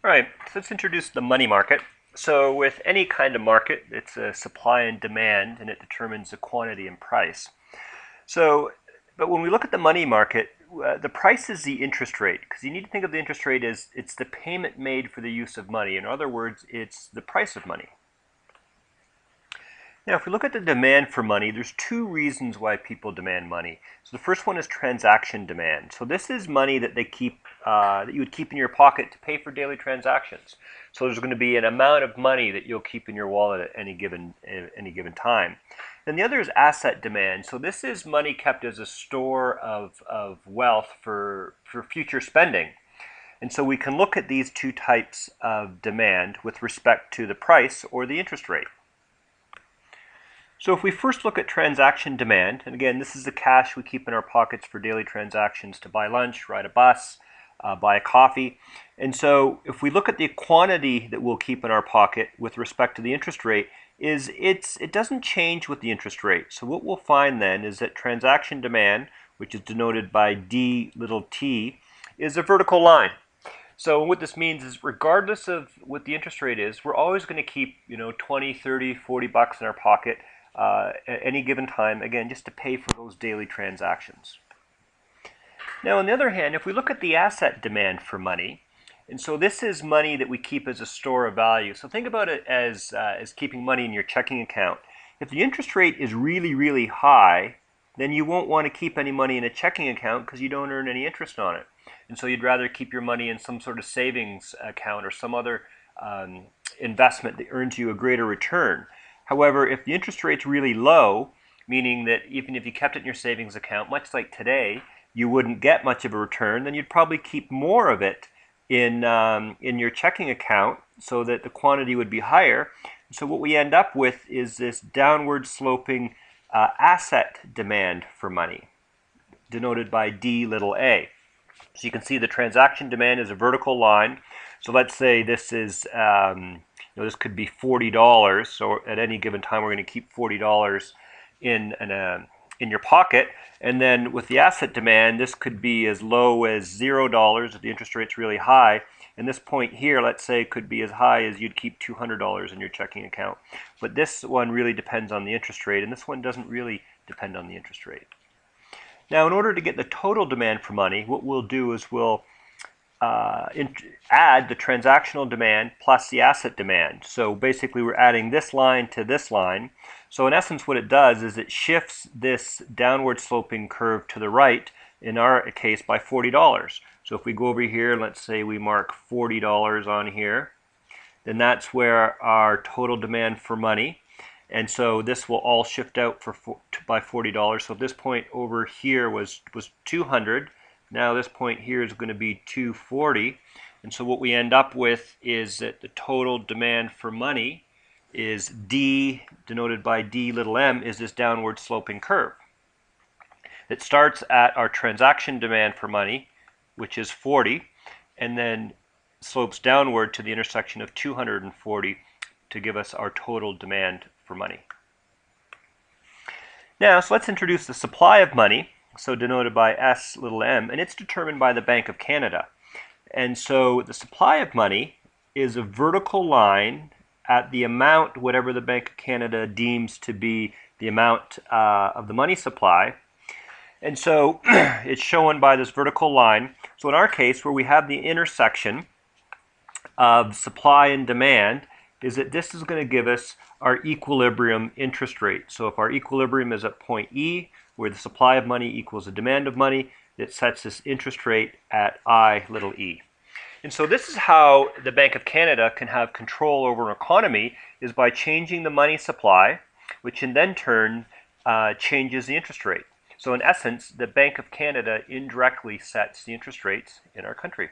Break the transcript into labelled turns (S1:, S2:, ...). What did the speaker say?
S1: All right, so let's introduce the money market. So with any kind of market, it's a supply and demand, and it determines the quantity and price. But when we look at the money market, the price is the interest rate, because you need to think of the interest rate as it's the payment made for the use of money. In other words, it's the price of money. Now, if we look at the demand for money, there's two reasons why people demand money. So the first one is transaction demand. So this is money that they keep, that you would keep in your pocket to pay for daily transactions. So there's going to be an amount of money that you'll keep in your wallet at any given time. Then the other is asset demand. So this is money kept as a store of wealth for future spending. And so we can look at these two types of demand with respect to the price or the interest rate. So if we first look at transaction demand, and again, this is the cash we keep in our pockets for daily transactions to buy lunch, ride a bus, buy a coffee. And so if we look at the quantity that we'll keep in our pocket with respect to the interest rate, it doesn't change with the interest rate. So what we'll find then is that transaction demand, which is denoted by D little t, is a vertical line. So what this means is regardless of what the interest rate is, we're always going to keep 20, 30, 40 bucks in our pocket at any given time, again, just to pay for those daily transactions. Now, on the other hand, if we look at the asset demand for money, and so this is money that we keep as a store of value. So think about it as keeping money in your checking account. If the interest rate is really, really high, then you won't want to keep any money in a checking account because you don't earn any interest on it. And so you'd rather keep your money in some sort of savings account or some other investment that earns you a greater return. However, if the interest rate's really low, meaning that even if you kept it in your savings account, much like today, you wouldn't get much of a return, then you'd probably keep more of it in your checking account so that the quantity would be higher. So what we end up with is this downward sloping asset demand for money, denoted by D little a. So you can see the transaction demand is a vertical line. So let's say this is this could be $40. So at any given time, we're going to keep $40 in your pocket. And then with the asset demand, this could be as low as $0 if the interest rate's really high. And this point here, let's say, could be as high as you'd keep $200 in your checking account. But this one really depends on the interest rate, and this one doesn't really depend on the interest rate. Now, in order to get the total demand for money, what we'll do is we'll add the transactional demand plus the asset demand. So basically we're adding this line to this line. So in essence what it does is it shifts this downward sloping curve to the right, in our case by $40. So if we go over here, let's say we mark $40 on here, then that's where our total demand for money. And so this will all shift out by $40. So if this point over here was 200, now this point here is going to be 240. And so what we end up with is that the total demand for money is D, denoted by D little m, is this downward sloping curve. It starts at our transaction demand for money, which is 40, and then slopes downward to the intersection of 240 to give us our total demand for money. Now, so let's introduce the supply of money, so denoted by S little m, and it's determined by the Bank of Canada. And so the supply of money is a vertical line at the amount, whatever the Bank of Canada deems to be the amount of the money supply. And so it's shown by this vertical line. So in our case, where we have the intersection of supply and demand, is that this is going to give us our equilibrium interest rate. So if our equilibrium is at point E, where the supply of money equals the demand of money, it sets this interest rate at I little e. And so this is how the Bank of Canada can have control over an economy, is by changing the money supply, which in then turn changes the interest rate. So in essence, the Bank of Canada indirectly sets the interest rates in our country.